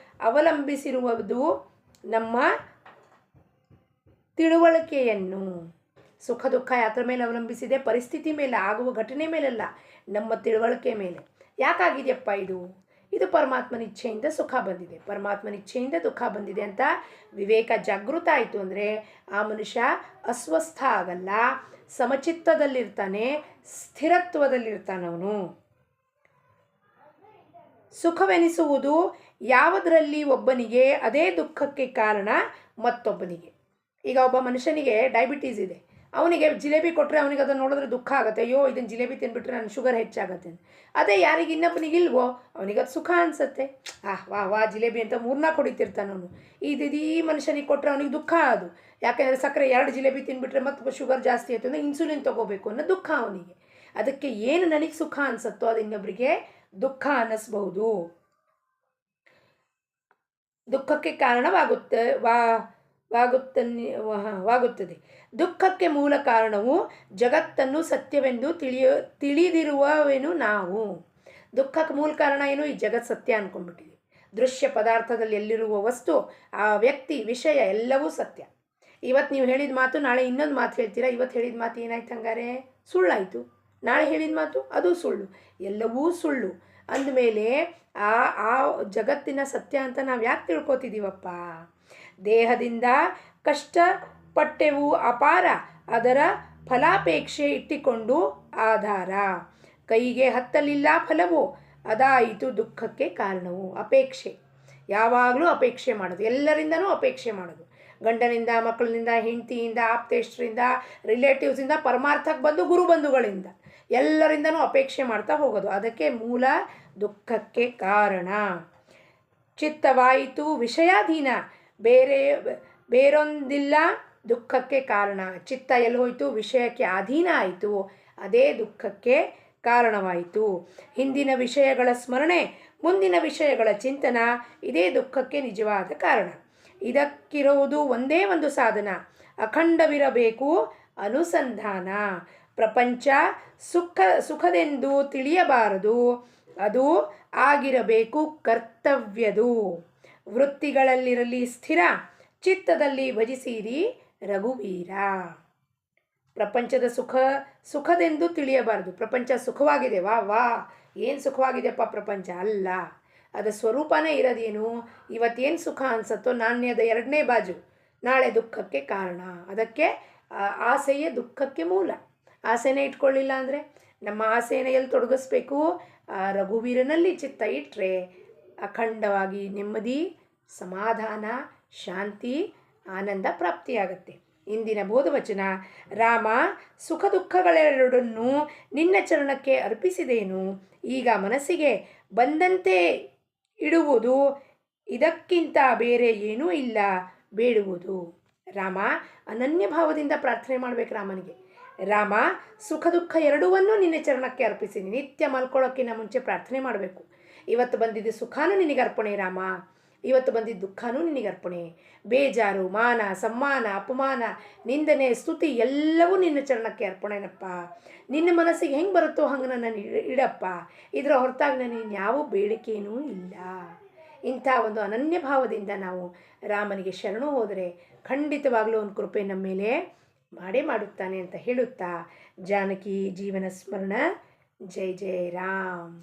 Speaker 1: ಅವಲಂಬಿಸಿರುವುದು ನಮ್ಮ ತಿಳುವಳಿಕೆಯನ್ನು. ಸುಖ ದುಃಖ ಯಾತ್ರ ಮೇಲೆ ಅವಲಂಬಿಸಿದೆ? ಪರಿಸ್ಥಿತಿ ಮೇಲೆ, ಆಗುವ ಘಟನೆ ಮೇಲಲ್ಲ, ನಮ್ಮ ತಿಳುವಳಿಕೆ ಮೇಲೆ. ಯಾಕಾಗಿದೆಯಪ್ಪ ಇದು ಪರಮಾತ್ಮನ ಇಚ್ಛೆಯಿಂದ ಸುಖ ಬಂದಿದೆ, ಪರಮಾತ್ಮನ ಇಚ್ಛೆಯಿಂದ ದುಃಖ ಬಂದಿದೆ ಅಂತ ವಿವೇಕ ಜಾಗೃತ ಆಯಿತು ಅಂದರೆ ಆ ಮನುಷ್ಯ ಅಸ್ವಸ್ಥ ಆಗಲ್ಲ, ಸಮಚಿತ್ತದಲ್ಲಿರ್ತಾನೆ, ಸ್ಥಿರತ್ವದಲ್ಲಿರ್ತಾನವನು. ಸುಖವೆನಿಸುವುದು ಯಾವುದರಲ್ಲಿ ಒಬ್ಬನಿಗೆ ಅದೇ ದುಃಖಕ್ಕೆ ಕಾರಣ ಮತ್ತೊಬ್ಬನಿಗೆ. ಈಗ ಒಬ್ಬ ಮನುಷ್ಯನಿಗೆ ಡಯಾಬಿಟೀಸ್ ಇದೆ, ಅವನಿಗೆ ಜಿಲೇಬಿ ಕೊಟ್ಟರೆ ಅವನಿಗೆ ಅದನ್ನು ನೋಡಿದ್ರೆ ದುಃಖ ಆಗುತ್ತೆ, ಅಯ್ಯೋ ಇದನ್ನು ಜಿಲೇಬಿ ತಿಂದ್ಬಿಟ್ರೆ ನನ್ನ ಶುಗರ್ ಹೆಚ್ಚಾಗತ್ತೆ. ಅದೇ ಯಾರಿಗೆ ಇನ್ನೊಬ್ಬನಿಗಿಲ್ವೋ ಅವನಿಗೆ ಅದು ಸುಖ ಅನಿಸುತ್ತೆ. ವಾ ವಾ ಜಿಲೇಬಿ ಅಂತ 3-4 ಹೊಡಿತಿರ್ತಾನೆ ಅವನು. ಇದೀ ಮನುಷ್ಯನಿಗೆ ಕೊಟ್ಟರೆ ಅವನಿಗೆ ದುಃಖ ಅದು. ಯಾಕೆಂದರೆ ಸಕ್ಕರೆ 2 ಜಿಲೇಬಿ ತಿಂದುಬಿಟ್ರೆ ಮತ್ತು ಶುಗರ್ ಜಾಸ್ತಿ ಆಯಿತು ಅಂದರೆ ಇನ್ಸುಲಿನ್ ತೊಗೋಬೇಕು ಅನ್ನೋ ದುಃಖ ಅವನಿಗೆ. ಅದಕ್ಕೆ ಏನು ನನಗೆ ಸುಖ ಅನಿಸುತ್ತೋ ಅದು ಇನ್ನೊಬ್ಬರಿಗೆ ದುಃಖ ಅನ್ನಿಸ್ಬಹುದು, ದುಃಖಕ್ಕೆ ಕಾರಣವಾಗುತ್ತದೆ. ದುಃಖಕ್ಕೆ ಮೂಲ ಕಾರಣವು ಜಗತ್ತನ್ನು ಸತ್ಯವೆಂದು ತಿಳಿದಿರುವವೇನು ನಾವು. ದುಃಖಕ್ಕೆ ಮೂಲ ಕಾರಣ ಏನು? ಈ ಜಗತ್ ಸತ್ಯ ಅಂದ್ಕೊಂಡ್ಬಿಟ್ಟಿದ್ದೀವಿ. ದೃಶ್ಯ ಪದಾರ್ಥದಲ್ಲಿ ಎಲ್ಲಿರುವ ವಸ್ತು, ಆ ವ್ಯಕ್ತಿ, ವಿಷಯ ಎಲ್ಲವೂ ಸತ್ಯ. ಇವತ್ತು ನೀವು ಹೇಳಿದ ಮಾತು ನಾಳೆ ಇನ್ನೊಂದು ಮಾತು ಹೇಳ್ತೀರಾ. ಇವತ್ತು ಹೇಳಿದ ಮಾತು ಏನಾಯ್ತು ಹಂಗಾರೆ? ಸುಳ್ಳಾಯಿತು. ನಾಳೆ ಹೇಳಿದ ಮಾತು ಅದು ಸುಳ್ಳು. ಎಲ್ಲವೂ ಸುಳ್ಳು ಅಂದಮೇಲೆ ಆ ಜಗತ್ತಿನ ಸತ್ಯ ಅಂತ ನಾವು ಯಾಕೆ ತಿಳ್ಕೊತಿದ್ದೀವಪ್ಪ? ದೇಹದಿಂದ ಕಷ್ಟಪಟ್ಟೆವು ಅಪಾರ, ಅದರ ಫಲಾಪೇಕ್ಷೆ ಇಟ್ಟಿಕೊಂಡು ಆಧಾರ. ಕೈಗೆ ಹತ್ತಲಿಲ್ಲ ಫಲವು, ಅದಾಯಿತು ದುಃಖಕ್ಕೆ ಕಾರಣವು. ಅಪೇಕ್ಷೆ, ಯಾವಾಗಲೂ ಅಪೇಕ್ಷೆ ಮಾಡೋದು, ಎಲ್ಲರಿಂದನೂ ಅಪೇಕ್ಷೆ ಮಾಡೋದು. ಗಂಡನಿಂದ, ಮಕ್ಕಳಿಂದ, ಹೆಂಡತಿಯಿಂದ, ಆಪ್ತೇಷ್ಟರಿಂದ, ರಿಲೇಟಿವ್ಸಿಂದ, ಪರಮಾರ್ಥಕ್ಕೆ ಬಂದು ಗುರುಬಂಧುಗಳಿಂದ ಎಲ್ಲರಿಂದನೂ ಅಪೇಕ್ಷೆ ಮಾಡ್ತಾ ಹೋಗೋದು. ಅದಕ್ಕೆ ಮೂಲ ದುಃಖಕ್ಕೆ ಕಾರಣ. ಚಿತ್ತವಾಯಿತು ವಿಷಯಾಧೀನ, ಬೇರೊಂದಿಲ್ಲ ದುಃಖಕ್ಕೆ ಕಾರಣ. ಚಿತ್ತ ಎಲ್ಲಿ ಹೋಯಿತು? ವಿಷಯಕ್ಕೆ ಅಧೀನ ಆಯಿತು, ಅದೇ ದುಃಖಕ್ಕೆ ಕಾರಣವಾಯಿತು. ಹಿಂದಿನ ವಿಷಯಗಳ ಸ್ಮರಣೆ, ಮುಂದಿನ ವಿಷಯಗಳ ಚಿಂತನ, ಇದೇ ದುಃಖಕ್ಕೆ ನಿಜವಾದ ಕಾರಣ. ಇದಕ್ಕಿರುವುದು ಒಂದೇ ಒಂದು ಸಾಧನ, ಅಖಂಡವಿರಬೇಕು ಅನುಸಂಧಾನ. ಪ್ರಪಂಚ ಸುಖದೆಂದು ತಿಳಿಯಬಾರದು, ಅದು ಆಗಿರಬೇಕು ಕರ್ತವ್ಯದು. ವೃತ್ತಿಗಳಲ್ಲಿರಲಿ ಸ್ಥಿರ, ಚಿತ್ತದಲ್ಲಿ ಭಜಿಸಿರಿ ರಘುವೀರ. ಪ್ರಪಂಚದ ಸುಖದೆಂದು ತಿಳಿಯಬಾರದು. ಪ್ರಪಂಚ ಸುಖವಾಗಿದೆ, ವಾ ಏನು ಸುಖವಾಗಿದೆಯಪ್ಪ ಪ್ರಪಂಚ ಅಲ್ಲ. ಅದರ ಸ್ವರೂಪನೇ ಇರೋದೇನು? ಇವತ್ತೇನು ಸುಖ ಅನಿಸುತ್ತೋ ನಾಣ್ಯದ 2ನೇ ಬಾಜು, ನಾಳೆ ದುಃಖಕ್ಕೆ ಕಾರಣ. ಅದಕ್ಕೆ ಆಸೆಯೇ ದುಃಖಕ್ಕೆ ಮೂಲ. ಆಸೆನೇ ಇಟ್ಕೊಳ್ಳಿಲ್ಲ ಅಂದರೆ ನಮ್ಮ ಆಸೆಯನ್ನು ಎಲ್ಲಿ ತೊಡಗಿಸ್ಬೇಕು? ರಘುವೀರನಲ್ಲಿ ಚಿತ್ತ ಇಟ್ಟರೆ ಅಖಂಡವಾಗಿ ನೆಮ್ಮದಿ, ಸಮಾಧಾನ, ಶಾಂತಿ, ಆನಂದ ಪ್ರಾಪ್ತಿಯಾಗತ್ತೆ. ಇಂದಿನ ಬೋಧವಚನ: ರಾಮ, ಸುಖ ದುಃಖಗಳೆರಡನ್ನೂ ನಿನ್ನ ಚರಣಕ್ಕೆ ಅರ್ಪಿಸಿದೇನು, ಈಗ ಮನಸ್ಸಿಗೆ ಬಂದಂತೆ ಇಡುವುದು, ಇದಕ್ಕಿಂತ ಬೇರೆ ಏನೂ ಇಲ್ಲ ಬೇಡುವುದು. ರಾಮ, ಅನನ್ಯ ಭಾವದಿಂದ ಪ್ರಾರ್ಥನೆ ಮಾಡಬೇಕು ರಾಮನಿಗೆ. ರಾಮ, ಸುಖ ದುಃಖ ಎರಡವನ್ನೂ ನಿನ್ನ ಚರಣಕ್ಕೆ ಅರ್ಪಿಸಿನಿ. ನಿತ್ಯ ಮಲ್ಕೊಳ್ಳೋಕ್ಕಿಂತ ಮುಂಚೆ ಪ್ರಾರ್ಥನೆ ಮಾಡಬೇಕು. ಇವತ್ತು ಬಂದಿದ್ದು ಸುಖನೂ ನಿನಗೆ ಅರ್ಪಣೆ ರಾಮ, ಇವತ್ತು ಬಂದಿದ್ದು ದುಃಖನೂ ನಿನಗೆ ಅರ್ಪಣೆ. ಬೇಜಾರು, ಮಾನ, ಸಮ್ಮಾನ, ಅಪಮಾನ, ನಿಂದನೆ, ಸ್ತುತಿ ಎಲ್ಲವೂ ನಿನ್ನ ಚರಣಕ್ಕೆ ಅರ್ಪಣೆನಪ್ಪ. ನಿನ್ನ ಮನಸ್ಸಿಗೆ ಹೆಂಗೆ ಬರುತ್ತೋ ಹಂಗೆ ನನ್ನ ಇಡಪ್ಪ. ಇದರ ಹೊರತಾಗಿ ನನಗೆ ಯಾವ ಬೇಡಿಕೆಯೂ ಇಲ್ಲ. ಇಂಥ ಒಂದು ಅನನ್ಯ ಭಾವದಿಂದ ನಾವು ರಾಮನಿಗೆ ಶರಣು ಹೋದರೆ ಖಂಡಿತವಾಗಲೂ ಒಂದು ಕೃಪೆ ನಮ್ಮ ಮೇಲೆ ಮಾಡೇ ಮಾಡುತ್ತಾನೆ ಅಂತ ಹೇಳುತ್ತಾ, ಜಾನಕಿ ಜೀವನ ಸ್ಮರಣ. ಜೈ ಜೈ ರಾಮ್.